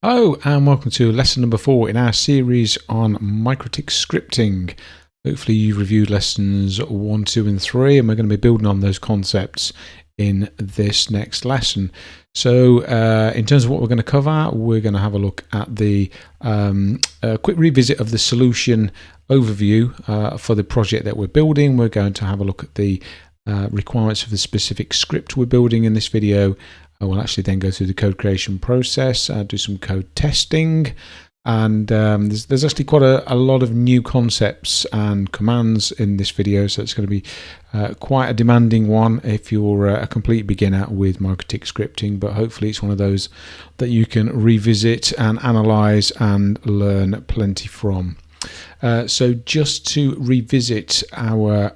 Hello and welcome to lesson number 4 in our series on MikroTik scripting. Hopefully you've reviewed lessons 1, 2 and 3 and we're going to be building on those concepts in this next lesson. So in terms of what we're going to cover, we're going to have a look at the quick revisit of the solution overview for the project that we're building. We're going to have a look at the requirements of the specific script we're building in this video. I will actually then go through the code creation process, do some code testing, and there's actually quite a lot of new concepts and commands in this video, so it's going to be quite a demanding one if you're a complete beginner with MikroTik scripting, but hopefully it's one of those that you can revisit and analyze and learn plenty from. So just to revisit our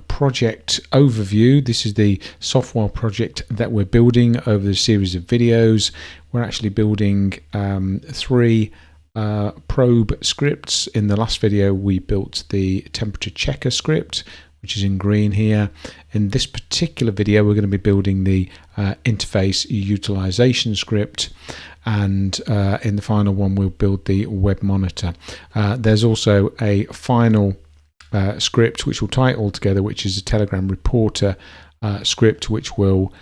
project overview, this is the software project that we're building over the series of videos. We're actually building 3 probe scripts. In the last video we built the temperature checker script, which is in green here. In this particular video we're going to be building the interface utilization script, and in the final one we'll build the web monitor. There's also a final script which will tie it all together, which is a Telegram reporter script, which will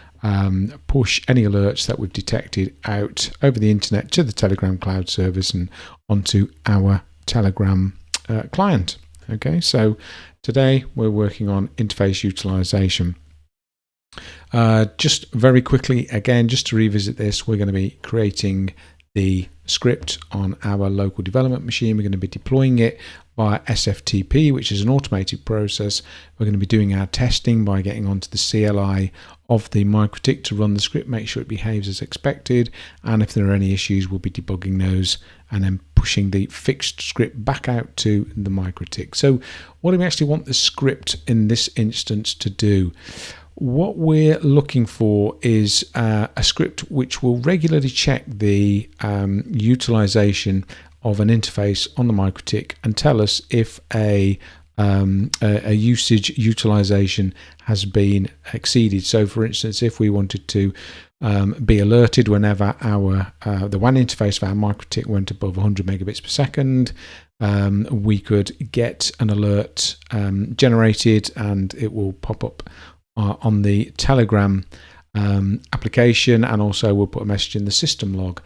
push any alerts that we've detected out over the internet to the Telegram cloud service and onto our Telegram client. Okay, so today we're working on interface utilization. Just very quickly, again, just to revisit this, we're going to be creating the script on our local development machine. We're going to be deploying it via SFTP, which is an automated process. We're going to be doing our testing by getting onto the CLI of the MikroTik to run the script, make sure it behaves as expected, and if there are any issues we'll be debugging those and then pushing the fixed script back out to the MikroTik. So what do we actually want the script in this instance to do? What we're looking for is a script which will regularly check the utilization of an interface on the MikroTik and tell us if a usage utilization has been exceeded. So for instance, if we wanted to be alerted whenever the WAN interface of our MikroTik went above 100 megabits per second, we could get an alert generated and it will pop up on the Telegram application, and also we'll put a message in the system log.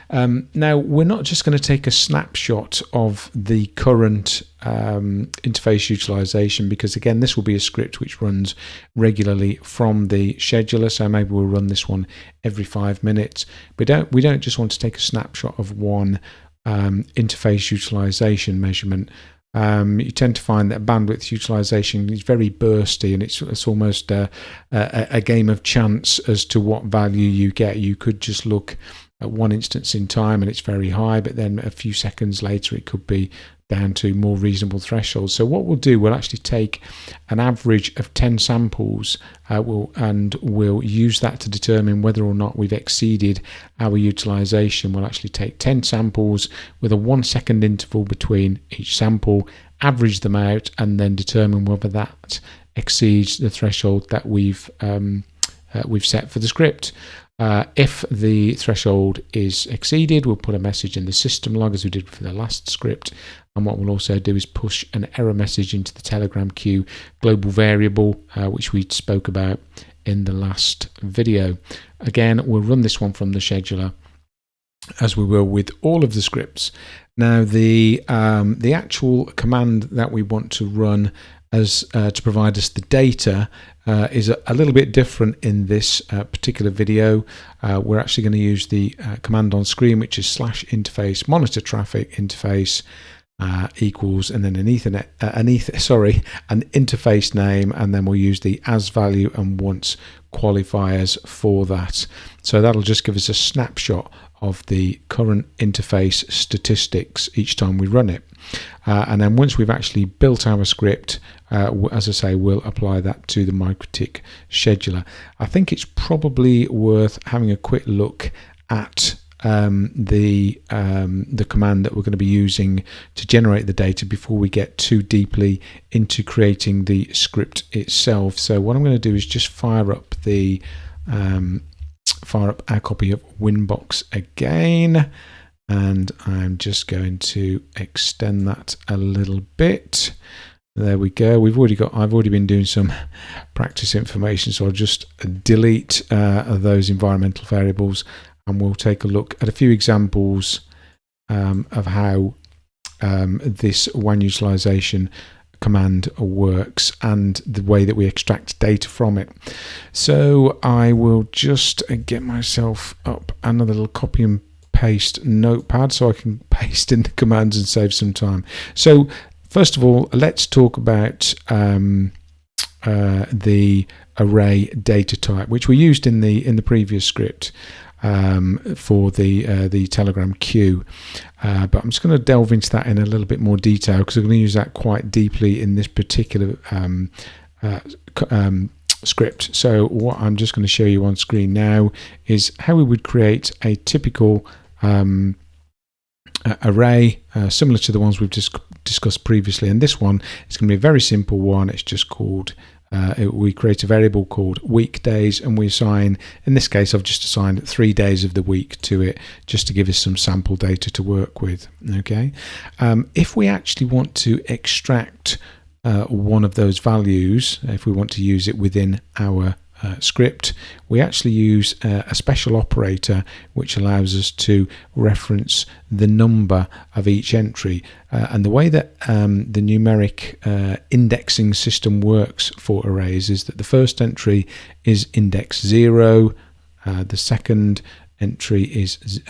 Now we're not just going to take a snapshot of the current interface utilization, because again this will be a script which runs regularly from the scheduler, so maybe we'll run this one every 5 minutes. We don't just want to take a snapshot of one interface utilization measurement. You tend to find that bandwidth utilization is very bursty, and it's almost a game of chance as to what value you get. You could just look at one instance in time and it's very high, but then a few seconds later it could be down to more reasonable thresholds. So what we'll do, we'll actually take an average of 10 samples and we'll use that to determine whether or not we've exceeded our utilization. We'll actually take 10 samples with a 1 second interval between each sample, average them out, and then determine whether that exceeds the threshold that we've set for the script. If the threshold is exceeded, we'll put a message in the system log as we did for the last script, and what we'll also do is push an error message into the Telegram queue global variable, which we spoke about in the last video. Again, we'll run this one from the scheduler as we will with all of the scripts. Now the actual command that we want to run as to provide us the data is a little bit different in this particular video. We're actually going to use the command on screen, which is /interface monitor traffic interface equals, and then an interface name, and then we'll use the as value and once qualifiers for that. So that'll just give us a snapshot of the current interface statistics each time we run it. And then once we've actually built our script, as I say, we'll apply that to the MikroTik scheduler. I think it's probably worth having a quick look at the command that we're going to be using to generate the data before we get too deeply into creating the script itself. So what I'm going to do is just fire up our copy of Winbox again, and I'm just going to extend that a little bit. There we go. I've already been doing some practice information, so I'll just delete those environmental variables, and we'll take a look at a few examples of how this one utilization command works and the way that we extract data from it. So I will just get myself up another little copy and paste notepad so I can paste in the commands and save some time. So first of all, let's talk about the array data type, which we used in the previous script for the Telegram queue. But I'm just going to delve into that in a little bit more detail because I'm going to use that quite deeply in this particular script. So what I'm just going to show you on screen now is how we would create a typical array similar to the ones we've just discussed previously. And this one is going to be a very simple one. It's just called we create a variable called weekdays, and we assign, in this case I've just assigned 3 days of the week to it just to give us some sample data to work with. Okay, if we actually want to extract one of those values, if we want to use it within our script, we actually use a special operator which allows us to reference the number of each entry, and the way that the numeric indexing system works for arrays is that the first entry is index 0, the second entry is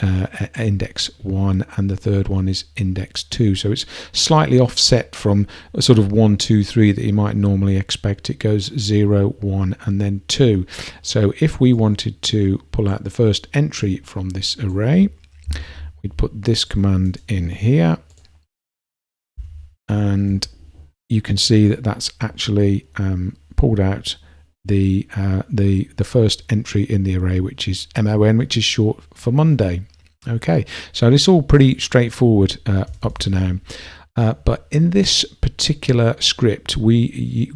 index 1, and the third one is index 2. So it's slightly offset from a sort of 1, 2, 3 that you might normally expect. It goes 0, 1, and then 2. So if we wanted to pull out the first entry from this array, we'd put this command in here, and you can see that that's actually pulled out the first entry in the array, which is MON, which is short for Monday. Okay, so it's all pretty straightforward up to now. But in this particular script, we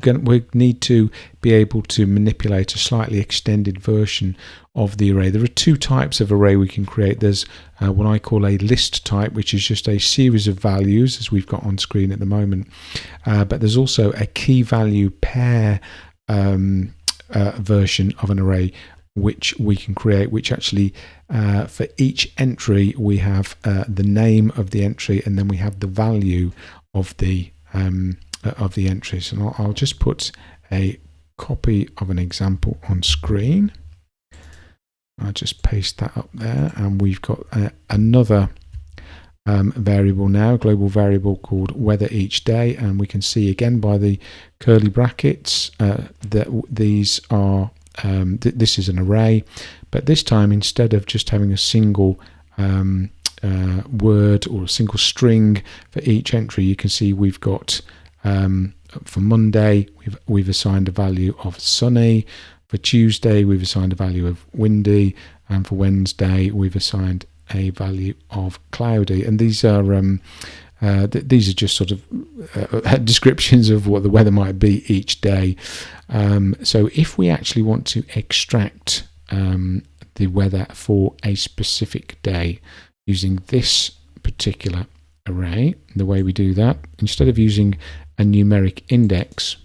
need to be able to manipulate a slightly extended version of the array. There are two types of array we can create. There's what I call a list type, which is just a series of values, as we've got on screen at the moment. But there's also a key value pair version of an array which we can create, which actually for each entry we have the name of the entry, and then we have the value of the entries. And I'll just put a copy of an example on screen. I'll just paste that up there, and we've got another variable now, global variable called weather each day, and we can see again by the curly brackets that these are this is an array, but this time instead of just having a single word or a single string for each entry, you can see we've got for Monday we've assigned a value of sunny, for Tuesday we've assigned a value of windy, and for Wednesday we've assigned a value of cloudy. And these are just sort of descriptions of what the weather might be each day. So if we actually want to extract the weather for a specific day using this particular array, the way we do that, instead of using a numeric index,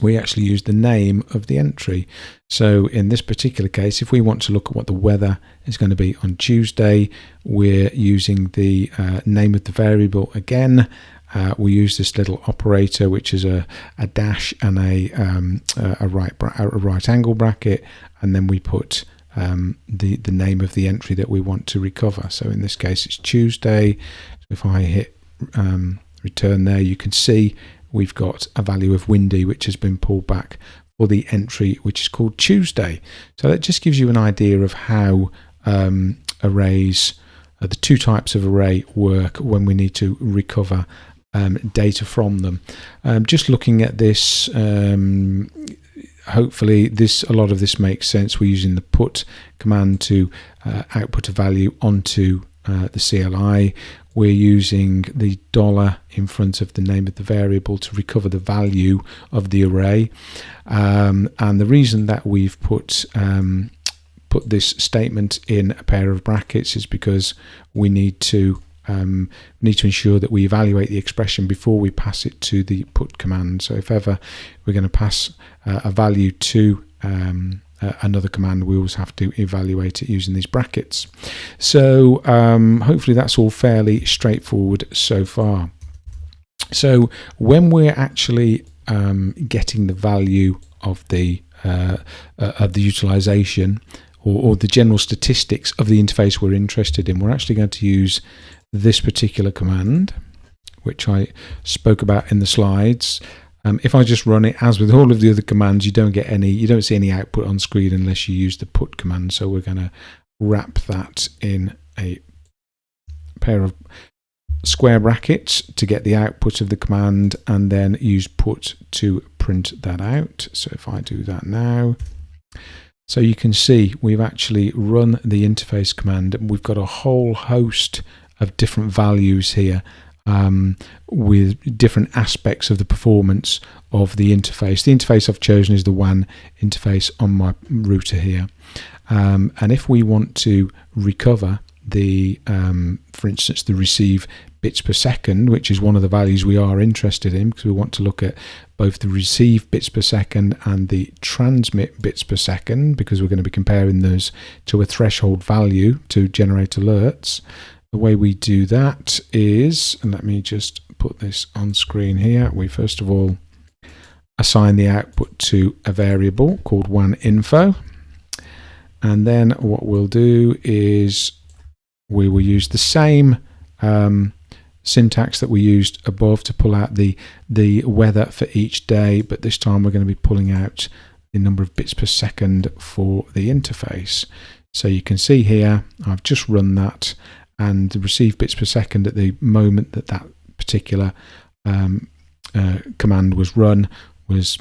we actually use the name of the entry. So in this particular case, if we want to look at what the weather is going to be on Tuesday, we're using the name of the variable again. We use this little operator, which is a dash and a right angle bracket, and then we put the name of the entry that we want to recover. So in this case, it's Tuesday. So if I hit return there, you can see we've got a value of windy, which has been pulled back for the entry which is called Tuesday. So that just gives you an idea of how arrays, the two types of array work when we need to recover data from them. Just looking at this, hopefully a lot of this makes sense. We're using the put command to output a value onto the CLI. We're using the $ in front of the name of the variable to recover the value of the array. And the reason that we've put put this statement in a pair of brackets is because we need to ensure that we evaluate the expression before we pass it to the put command. So if ever we're going to pass a value to another command, we always have to evaluate it using these brackets. So hopefully that's all fairly straightforward so far. So when we're actually getting the value of the utilization or the general statistics of the interface we're interested in, we're actually going to use this particular command, which I spoke about in the slides. If I just run it as with all of the other commands, you don't see any output on screen unless you use the put command. So we're going to wrap that in a pair of square brackets to get the output of the command, and then use put to print that out. So if I do that now, so you can see we've actually run the interface command, and we've got a whole host of different values here with different aspects of the performance of the interface. The interface I've chosen is the WAN interface on my router here. And if we want to recover the, for instance, the receive bits per second, which is one of the values we are interested in, because we want to look at both the receive bits per second and the transmit bits per second, because we're going to be comparing those to a threshold value to generate alerts. The way we do that is, and let me just put this on screen here, we first of all assign the output to a variable called WAN info, and then what we'll do is we will use the same syntax that we used above to pull out the weather for each day, but this time we're going to be pulling out the number of bits per second for the interface. So you can see here I've just run that, and the receive bits per second at the moment that that particular command was run was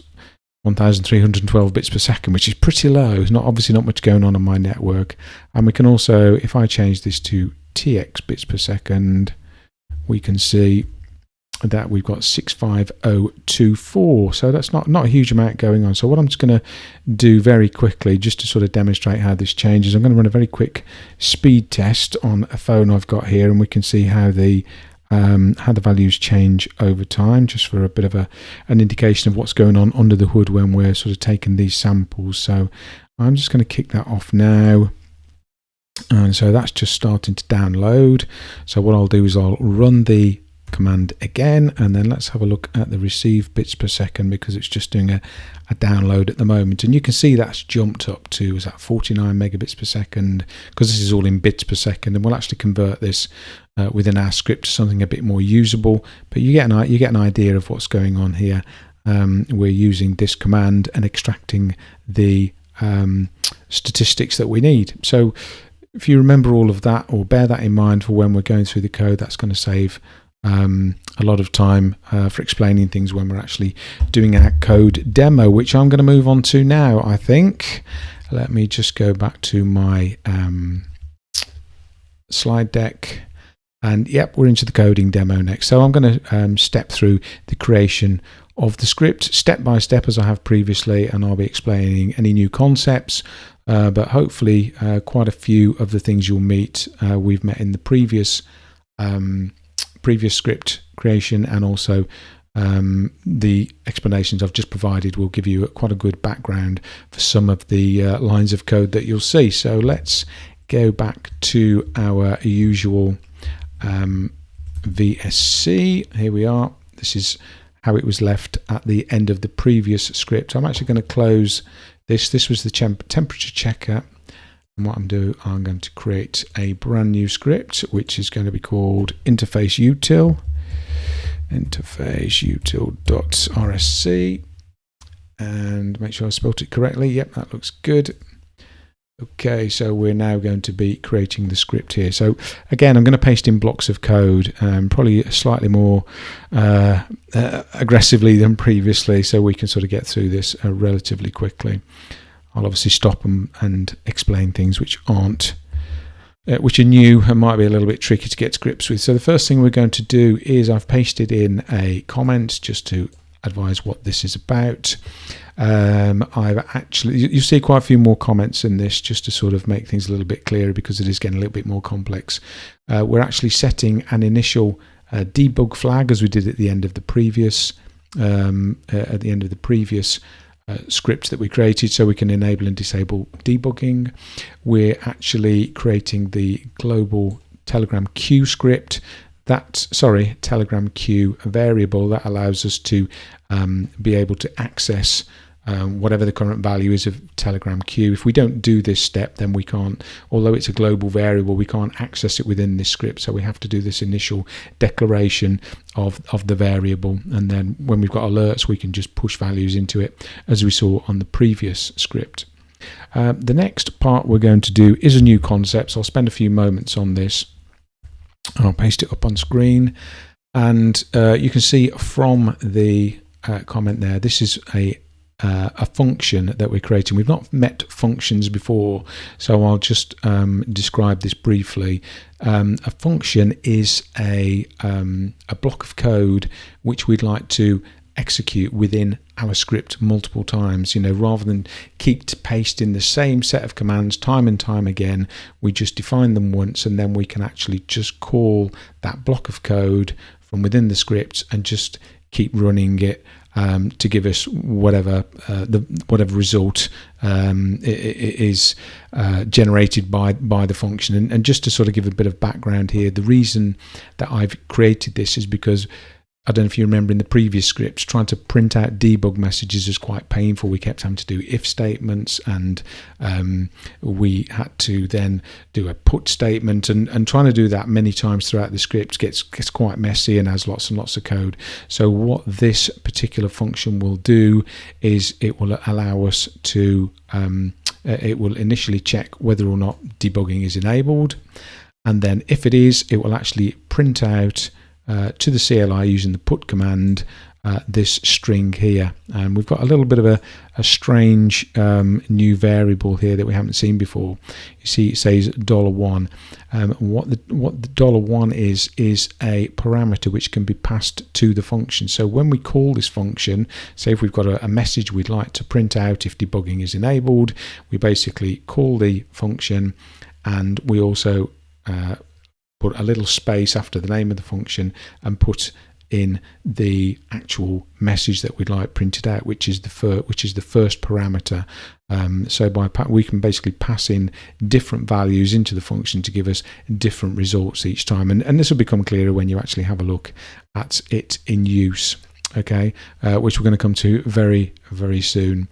1312 bits per second, which is pretty low. There's obviously not much going on my network. And we can also, if I change this to TX bits per second, we can see that we've got 65024. So that's not a huge amount going on. So what I'm just going to do very quickly, just to sort of demonstrate how this changes, I'm going to run a very quick speed test on a phone I've got here, and we can see how the values change over time, just for a bit of an indication of what's going on under the hood when we're sort of taking these samples. So I'm just going to kick that off now. And so that's just starting to download. So what I'll do is I'll run the command again, and then let's have a look at the receive bits per second, because it's just doing a download at the moment, and you can see that's jumped up to, is that 49 megabits per second, because this is all in bits per second, and we'll actually convert this within our script to something a bit more usable, but you get an idea of what's going on here. We're using this command and extracting the statistics that we need. So if you remember all of that, or bear that in mind for when we're going through the code, that's going to save a lot of time for explaining things when we're actually doing our code demo, which I'm going to move on to now, I think. Let me just go back to my slide deck, and yep, we're into the coding demo next. So I'm going to step through the creation of the script step by step as I have previously, and I'll be explaining any new concepts, but hopefully quite a few of the things you'll meet we've met in the previous script creation, and also the explanations I've just provided will give you quite a good background for some of the lines of code that you'll see. So let's go back to our usual VSC. Here we are. This is how it was left at the end of the previous script. I'm actually going to close this. This was the temperature checker. And what I'm going to create a brand new script, which is going to be called interface util.rsc, and make sure I spelled it correctly. Yep, that looks good. Okay, so we're now going to be creating the script here. So again, I'm going to paste in blocks of code, probably slightly more aggressively than previously, so we can sort of get through this relatively quickly. I'll obviously stop and explain things which are new and might be a little bit tricky to get to grips with. So the first thing we're going to do is I've pasted in a comment just to advise what this is about. I've actually, you see quite a few more comments in this just to sort of make things a little bit clearer because it is getting a little bit more complex. We're actually setting an initial debug flag as we did at the end of the previous script that we created, so we can enable and disable debugging. We're actually creating the global Telegram queue script. Telegram queue variable that allows us to be able to access whatever the current value is of Telegram queue. If we don't do this step, then we can't, although it's a global variable, we can't access it within this script. So we have to do this initial declaration of the variable, and then when we've got alerts, we can just push values into it as we saw on the previous script. The next part we're going to do is a new concept, so I'll spend a few moments on this. I'll paste it up on screen, and you can see from the comment there, this is a function that we're creating. We've not met functions before, so I'll just describe this briefly. A function is a block of code which we'd like to execute within our script multiple times. Rather than keep pasting the same set of commands time and time again, we just define them once, and then we can actually just call that block of code from within the script and just keep running it to give us whatever result is generated by the function. And just to sort of give a bit of background here, the reason that I've created this is because, I don't know if you remember in the previous scripts, trying to print out debug messages was quite painful. We kept having to do if statements, and we had to then do a put statement, and trying to do that many times throughout the script gets quite messy and has lots and lots of code. So what this particular function will do is it will allow us to, it will initially check whether or not debugging is enabled, and then if it is, it will actually print out to the CLI using the put command this string here. And we've got a little bit of a strange new variable here that we haven't seen before. You see it says $1. What the $1 is a parameter which can be passed to the function. So when we call this function, say if we've got a message we'd like to print out if debugging is enabled, we basically call the function, and we also put a little space after the name of the function and put in the actual message that we'd like printed out, which is the first parameter. So we can basically pass in different values into the function to give us different results each time, and this will become clearer when you actually have a look at it in use. Okay, which we're going to come to very, very soon.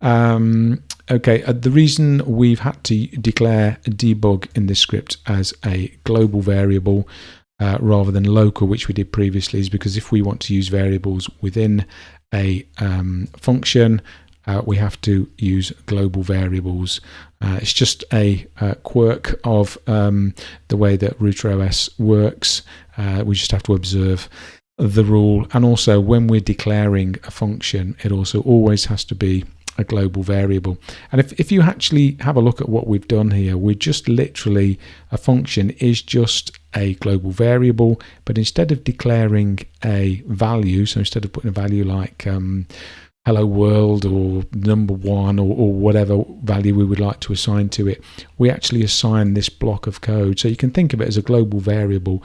The reason we've had to declare debug in this script as a global variable rather than local, which we did previously, is because if we want to use variables within a function, we have to use global variables. It's just a quirk of the way that RouterOS works. We just have to observe the rule, and also when we're declaring a function, it also always has to be a global variable. And if you actually have a look at what we've done here, we're just literally, a function is just a global variable, but instead of declaring a value, so instead of putting a value like hello world or number 1 or whatever value we would like to assign to it, we actually assign this block of code. So you can think of it as a global variable,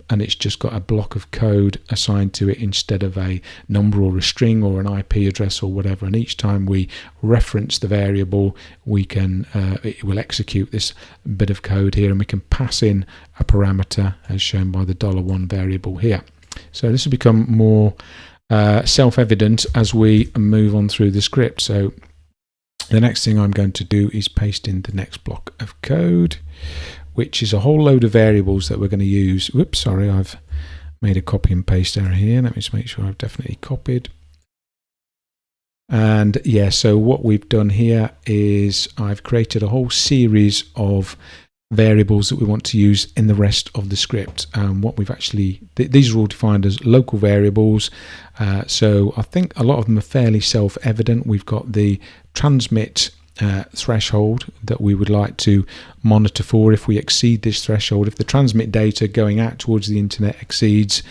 and it's just got a block of code assigned to it instead of a number or a string or an IP address or whatever. And each time we reference the variable, we can it will execute this bit of code here, and we can pass in a parameter as shown by the $1 variable here. So this will become more self-evident as we move on through the script. So the next thing I'm going to do is paste in the next block of code, which is a whole load of variables that we're going to use. Whoops, sorry, I've made a copy and paste error here. Let me just make sure I've definitely copied. And yeah, so what we've done here is I've created a whole series of variables that we want to use in the rest of the script. What we've actually, these are all defined as local variables. So I think a lot of them are fairly self-evident. We've got the transmit threshold that we would like to monitor for. If we exceed this threshold, if the transmit data going out towards the internet exceeds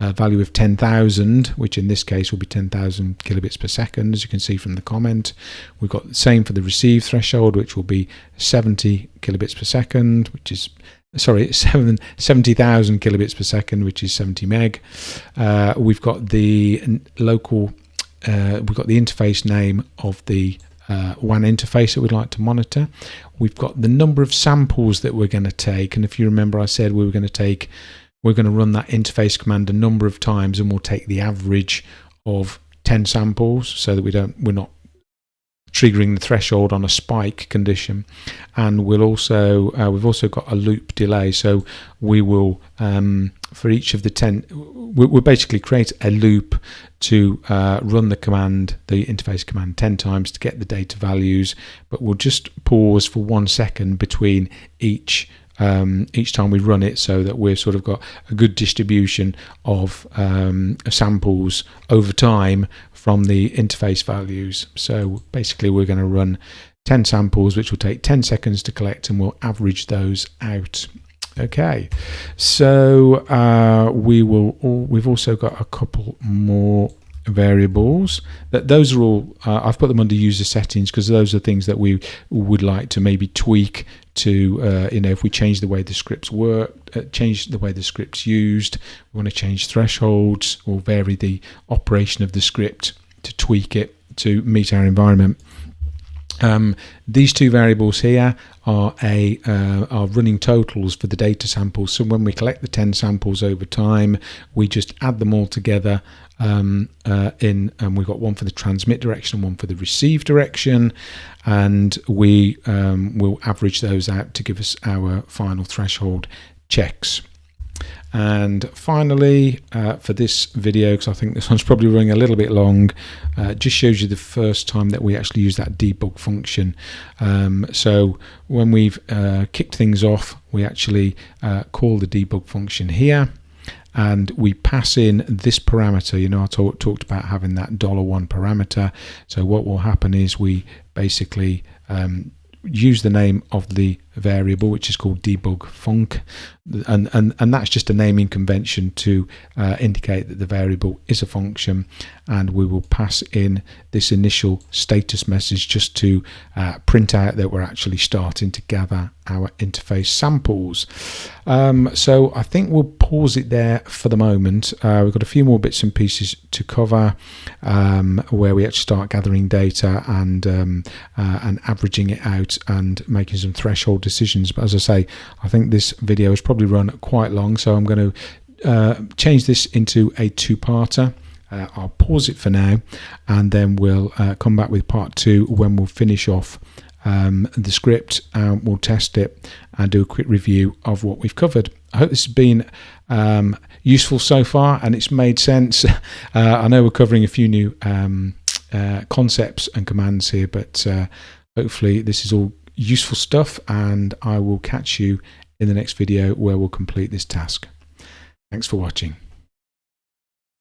value of 10,000, which in this case will be 10,000 kilobits per second, as you can see from the comment. We've got the same for the receive threshold, which will be 70 kilobits per second, which is 70,000 kilobits per second, which is 70 meg. We've got the local, we've got the interface name of the WAN interface that we'd like to monitor. We've got the number of samples that we're going to take, and if you remember, I said we're going to run that interface command a number of times, and we'll take the average of 10 samples so that we're not triggering the threshold on a spike condition. And we'll also we've also got a loop delay, so we will for each of the 10 we'll basically create a loop to run the command, the interface command, 10 times to get the data values, but we'll just pause for 1 second between each time we run it, so that we've sort of got a good distribution of samples over time from the interface values. So basically we're going to run 10 samples, which will take 10 seconds to collect, and we'll average those out. Okay, so we've also got a couple more variables. Those are all I've put them under user settings, because those are things that we would like to maybe tweak to if we change the way the scripts work, change the way the script's used, we want to change thresholds or vary the operation of the script to tweak it to meet our environment. These two variables here are running totals for the data samples. So when we collect the 10 samples over time, we just add them all together and we've got one for the transmit direction and one for the receive direction, and we will average those out to give us our final threshold checks. And finally, for this video, because I think this one's probably running a little bit long, just shows you the first time that we actually use that debug function. So when we've kicked things off, we actually call the debug function here, and we pass in this parameter. I talked about having that $1 parameter. So what will happen is we basically use the name of the variable, which is called debug func, and that's just a naming convention to indicate that the variable is a function, and we will pass in this initial status message just to print out that we're actually starting to gather our interface samples. So I think we'll pause it there for the moment. We've got a few more bits and pieces to cover where we actually start gathering data and averaging it out and making some threshold decisions. But as I say, I think this video has probably run quite long, so I'm going to change this into a two-parter. I'll pause it for now, and then we'll come back with part 2 when we'll finish off the script, and we'll test it and do a quick review of what we've covered. I hope this has been useful so far and it's made sense. I know we're covering a few new concepts and commands here, but hopefully this is all useful stuff, and I will catch you in the next video where we'll complete this task. Thanks for watching.